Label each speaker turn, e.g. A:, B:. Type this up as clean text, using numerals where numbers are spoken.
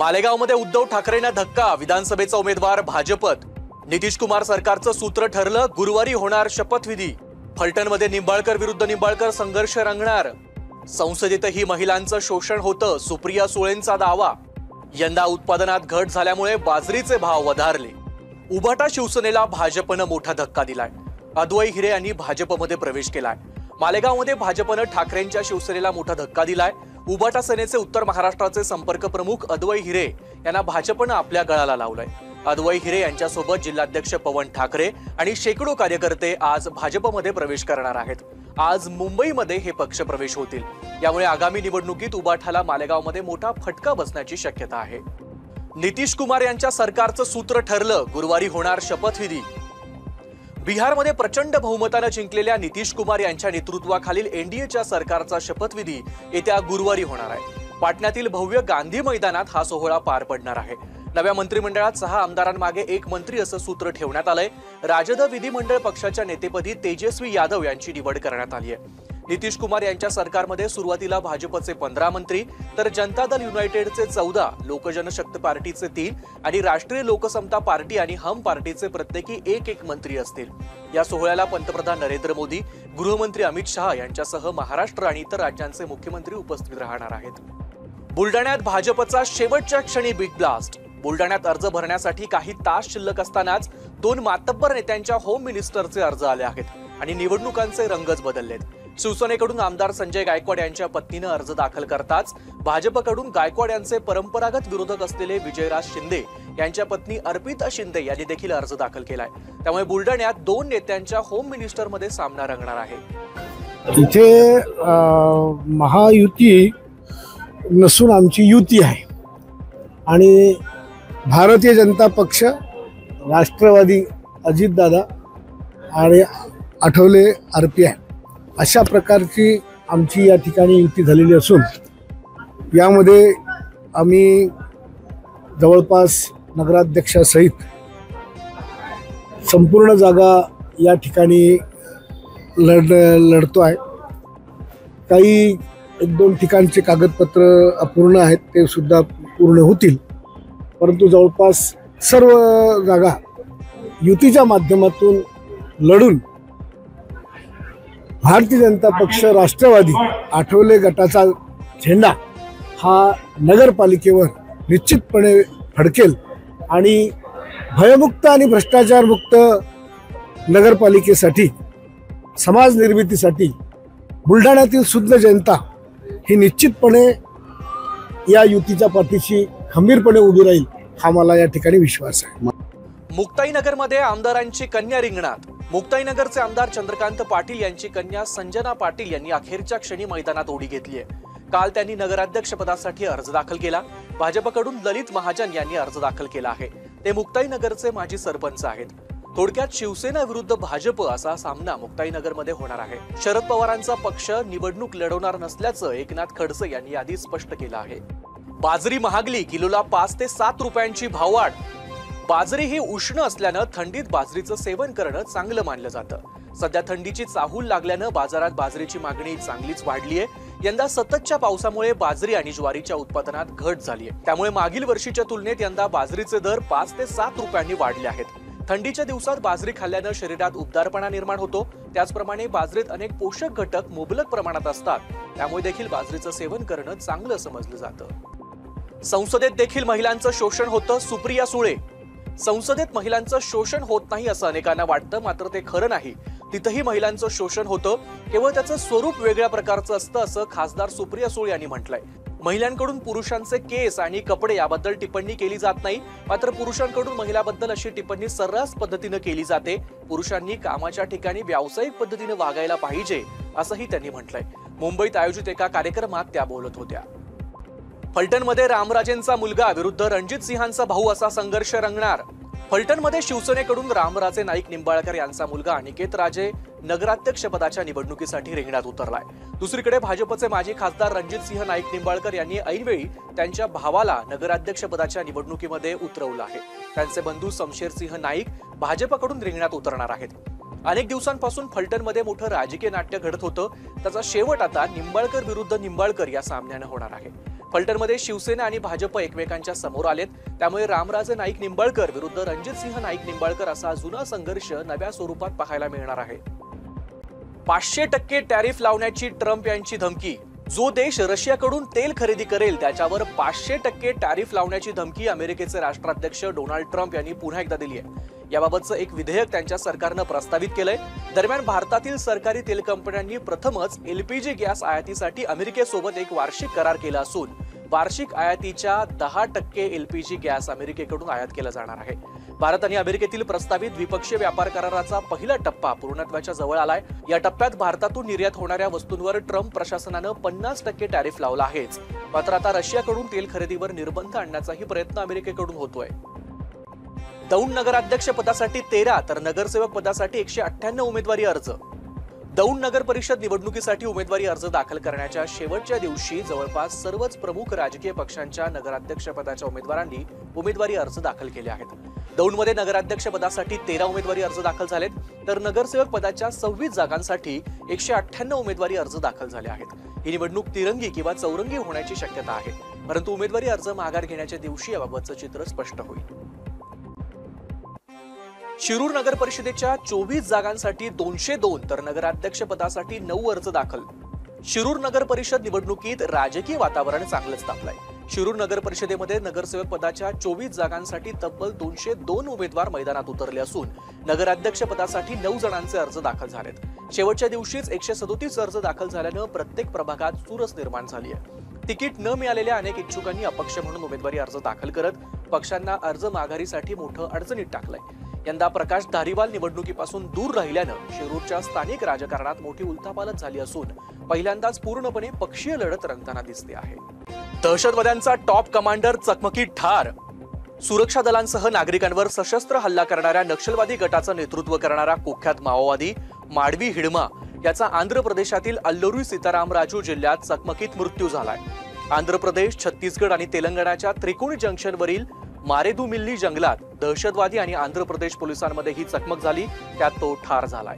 A: मालेगावमध्ये उद्धव ठाकरेंना धक्का, विधानसभेचा उमेदवार भाजपत। नितीश कुमार सरकारचं सूत्र ठरलं, गुरुवारी होणार शपथविधी। फलटणमध्ये निंबाळकर विरुद्ध निंबाळकर संघर्ष रंगणार। संसदेतही महिलांचं शोषण होतं, सुप्रिया सुळेंचा दावा। यंदा उत्पादनात घट झाल्यामुळे बाजरीचे भाव वधारले। उभाटा शिवसेनेला भाजपनं मोठा धक्का दिलाय। अद्वै हिरे यांनी भाजपमध्ये प्रवेश केलाय। मालेगावमध्ये भाजपनं ठाकरेंच्या शिवसेनेला मोठा धक्का दिलाय। उभाटा सेनेचे उत्तर महाराष्ट्राचे संपर्क प्रमुख अद्वै हिरे यांना भाजपनं आपल्या गळाला लावलंय। अद्वै हिरे यांच्यासोबत जिल्हाध्यक्ष पवन ठाकरे आणि शेकडो कार्यकर्ते आज भाजपमध्ये प्रवेश करणार आहेत। आज मुंबईमध्ये हे पक्ष प्रवेश होतील। यामुळे आगामी निवडणुकीत उभाटाला मालेगावमध्ये मोठा फटका बसण्याची शक्यता आहे। नितीश कुमार यांच्या सरकारचं सूत्र ठरलं, गुरुवारी होणार शपथविधी। बिहारमध्ये प्रचंड बहुमताने जिंकलेल्या नितीश कुमार यांच्या नेतृत्वाखालील एनडीएच्या सरकारचा शपथविधी येत्या गुरुवारी होणार आहे। पाटण्यातील भव्य गांधी मैदानात हा सोहळा पार पडणार आहे। नव्या मंत्रिमंडळात 6 आमदारांमागे 1 मंत्री असं सूत्र ठेवण्यात आलंय। राजद विधिमंडळ पक्षाच्या नेतेपदी तेजस्वी यादव यांची निवड करण्यात आली आहे। नितीश कुमार यांच्या सरकारमध्ये सुरुवातीला भाजपचे 15 मंत्री, तर जनता दल युनायटेडचे 14, लोकजनशक्ती पार्टीचे 3 आणि राष्ट्रीय लोकसमता पार्टी आणि हम पार्टीचे प्रत्येकी 1 मंत्री असतील। या सोहळ्याला पंतप्रधान नरेंद्र मोदी, गृहमंत्री अमित शहा यांच्यासह महाराष्ट्र आणि इतर राज्यांचे मुख्यमंत्री उपस्थित राहणार आहेत। बुलडाण्यात भाजपचा शेवटच्या क्षणी बिग ब्लास्ट। बुलडाण्यात अर्ज भरण्यासाठी काही तास शिल्लक असतानाच 2 मातब्बर नेत्यांच्या होम मिनिस्टरचे अर्ज आले आहेत आणि निवडणुकांचे रंगच बदललेत। शिवसेनेकडून आमदार संजय गायकवाड यांच्या पत्नीने अर्ज दाखल करताच भाजपकडून गायकवाड यांचे परंपरागत विरोधक असलेले विजयराज शिंदे यांच्या पत्नी अर्पिता शिंदे यांनी देखील अर्ज दाखल केलाय। त्यामुळे बुलडाण्यात 2 नेत्यांच्या होम मिनिस्टरमध्ये सामना रंगणार आहे।
B: इथे महायुती नसून आमची युती आहे आणि भारतीय जनता पक्ष, राष्ट्रवादी अजितदादा आणि आठवले RPI अशा प्रकारची आमची या ठिकाणी युती झालेली असून यामध्ये आम्ही जवळपास नगराध्यक्षासहित संपूर्ण जागा या ठिकाणी लढतो आहे। काही 1-2 ठिकाणचे कागदपत्र अपूर्ण आहेत, ते सुद्धा पूर्ण होतील, परंतु जवळपास सर्व जागा युतीच्या माध्यमातून लढून भारतीय जनता पक्ष, राष्ट्रवादी, आठवले गटाचा झेंडा हा नगरपालिकेवर निश्चितपणे फडकेल आणि भयमुक्त आणि भ्रष्टाचारमुक्त नगरपालिकेसाठी, समाज निर्मितीसाठी बुलढाण्यातील शुद्ध जनता ही निश्चितपणे या युतीच्या पाठीशी खंबीरपणे उभी राहील, हा मला या ठिकाणी विश्वास आहे।
A: मुक्ताईनगरमध्ये आमदारांची कन्या रिंगणात। मुक्ताईनगरचे आमदार चंद्रकांत पाटील यांची कन्या संजना पाटील यांनी अखेरच्या क्षणी मैदानात उडी घेतली आहे। काल त्यांनी नगराध्यक्षपदासाठी अर्ज दाखल केला। भाजपकडून ललित महाजन यांनी अर्ज दाखल केला आहे। ते मुक्ताईनगरचे माजी सरपंच आहेत। थोडक्यात शिवसेना विरुद्ध भाजप असा सामना मुक्ताईनगरमध्ये होणार आहे। शरद पवारांचा पक्ष निवडणूक लढवणार नसल्याचं एकनाथ खडसे यांनी आधी स्पष्ट केलं आहे। बाजरी महागली, किलोला 5 ते 7 रुपयांची भाववाढ। बाजरी ही उष्ण असल्यानं थंडीत बाजरीचं सेवन करणं चांगलं मानलं जातं। सध्या थंडीची चाहूल लागल्यानं बाजारात बाजरीची मागणी चांगलीच वाढली आहे। यंदा सततच्या पावसामुळे बाजरी आणि ज्वारीच्या उत्पादनात घट झाली आहे। त्यामुळे मागील वर्षीच्या तुलनेत यंदा बाजरीचे दर 5 ते 7 रुपयांनी वाढले आहेत। थंडीच्या दिवसात बाजरी खाल्ल्यानं शरीरात उबदारपणा निर्माण होतो। त्याचप्रमाणे बाजरीत अनेक पोषक घटक मुबलक प्रमाणात असतात, त्यामुळे देखील बाजरीचं सेवन करणं चांगलं समजलं जातं। संसदेत देखील महिलांचं शोषण होतं, सुप्रिया सुळे। संसदेत महिलांचं शोषण होत नाही असं अनेकांना वाटतं, मात्र ते खरं नाही। तिथंही महिलांचं शोषण होतं, केवळ त्याचं स्वरूप वेगळ्या प्रकारचं असतं असं खासदार सुप्रिया सुळे यांनी म्हटलंय। महिलांकडून पुरुषांचे केस आणि कपडे याबद्दल टिप्पणी केली जात नाही, मात्र पुरुषांकडून महिलांबद्दल अशी टिप्पणी सर्रास पद्धतीने केली जाते। पुरुषांनी कामाच्या ठिकाणी व्यावसायिक पद्धतीने वागायला पाहिजे असंही त्यांनी म्हटलंय। मुंबईत आयोजित एका कार्यक्रमात त्या बोलत होत्या। फलटणमध्ये रामराजेंचा मुलगा विरुद्ध रणजित सिंहांचा भाऊ असा संघर्ष रंगणार। फलटणमध्ये शिवसेनेकडून रामराजे नाईक निंबाळकर यांचा मुलगा अनिकेत राजे नगराध्यक्षपदाच्या निवडणुकीसाठी रिंगणात उतरलाय। दुसरीकडे भाजपचे माजी खासदार रणजित सिंह नाईक निंबाळकर यांनी ऐनवेळी त्यांच्या भावाला नगराध्यक्षपदाच्या निवडणुकीमध्ये उतरवलं आहे। त्यांचे बंधू शमशेर सिंह नाईक भाजपकडून रिंगणात उतरणार आहेत। अनेक दिवसांपासून फलटणमध्ये मोठं राजकीय नाट्य घडत होतं, त्याचा शेवट आता निंबाळकर विरुद्ध निंबाळकर या सामन्यानं होणार आहे। फलटणमध्ये शिवसेना आणि भाजप एकमेकांच्या समोर आलेत. त्यामुळे रामराजे नाईक निंबाळकर विरुद्ध रणजितसिंह नाईक निंबाळकर असा जुना संघर्ष नव्या स्वरूपात पाहायला मिळणार आहे. 500% टॅरिफ लावण्याची ट्रम्प यांची धमकी. जो देश रशियाकडून तेल खरेदी करेल त्याच्यावर 500% टॅरिफ लावण्याची धमकी अमेरिकेचे राष्ट्राध्यक्ष डोनाल्ड ट्रम्प यांनी पुन्हा एकदा दिली आहे. याबाबतचं एक विधेयक त्यांच्या सरकारनं प्रस्तावित केलंय. दरम्यान भारतातील सरकारी तेल कंपन्यांनी प्रथमच एलपीजी गॅस आयातीसाठी अमेरिकेसोबत एक वार्षिक करार केला असून वार्षिक आयातीच्या 10% एलपीजी गॅस अमेरिकेकडून आयात केला जाणार आहे. भारत आणि अमेरिकेतील प्रस्तावित द्विपक्षीय व्यापार कराराचा पहिला टप्पा पूर्णत्वाच्या जवळ आलाय. या टप्प्यात भारतातून निर्यात होणाऱ्या वस्तूंवर ट्रम्प प्रशासनानं 50% टॅरिफ लावला आहेच. मात्र आता रशियाकडून तेल खरेदीवर निर्बंध आणण्याचाही प्रयत्न अमेरिकेकडून होतोय. दौंड नगराध्यक्ष पदासाठी 13 तर नगरसेवक पदासाठी 198 उमेदवारी अर्ज. दौंड नगर परिषद निवडणुकीसाठी उमेदवारी अर्ज दाखल करण्याच्या शेवटच्या दिवशी जवळपास सर्वच प्रमुख राजकीय पक्षांच्या नगराध्यक्ष पदाच्या उमेदवारांनी उमेदवारी अर्ज दाखल केले आहेत. दौंडमध्ये नगराध्यक्ष पदासाठी 13 उमेदवारी अर्ज दाखल झालेत तर नगरसेवक पदाच्या 26 जागांसाठी 198 उमेदवारी अर्ज दाखल झाले आहेत. ही निवडणूक तिरंगी किंवा चौरंगी होण्याची शक्यता आहे. परंतु उमेदवारी अर्ज माघार घेण्याच्या दिवशी याबाबतचं चित्र स्पष्ट होईल. शिरूर नगर परिषदेच्या 24 जागांसाठी 202 तर नगराध्यक्ष पदासाठी 9 अर्ज दाखल. शिरूर नगर परिषद निवडणुकीत राजकीय वातावरण चांगलंच तापलंय. शिरूर नगर परिषदेमध्ये नगरसेवक पदाच्या 24 जागांसाठी तब्बल 202 उमेदवार मैदानात उतरले असून नगराध्यक्ष पदासाठी 9 जणांचे अर्ज दाखल झालेत. शेवटच्या दिवशीच 137 अर्ज दाखल झाल्यानं प्रत्येक प्रभागात चुरस निर्माण झाली आहे. तिकीट न मिळालेल्या अनेक इच्छुकांनी अपक्ष म्हणून उमेदवारी अर्ज दाखल करत पक्षांना अर्ज माघारीसाठी मोठं अडचणीत टाकलंय. यंदा प्रकाश धारीवाल निवडणुकीपासून दूर राहिल्यानं शिरूरच्या स्थानिक राजकारणात मोठी उलथापालथ झाली असून पहिल्यांदाच पूर्णपणे पक्षीय लढत रंगताना दिसते आहे. दहशतवाद्यांचा टॉप कमांडर चकमकीत ठार. सुरक्षा दलांसह नागरिकांवर सशस्त्र हल्ला करणाऱ्या नक्षलवादी गटाचं नेतृत्व करणारा कुख्यात माओवादी माडवी हिडमा याचा आंध्र प्रदेशातील अल्लुरी सीतारामराजू जिल्ह्यात चकमकीत मृत्यू झालाय. आंध्र प्रदेश, छत्तीसगड आणि तेलंगणाच्या त्रिकोणी जंक्शनवरील मारेदुमिल्ली जंगलात दहशतवादी आणि आंध्र प्रदेश पोलिसांमध्ये ही चकमक झाली. त्यात तो ठार झालाय.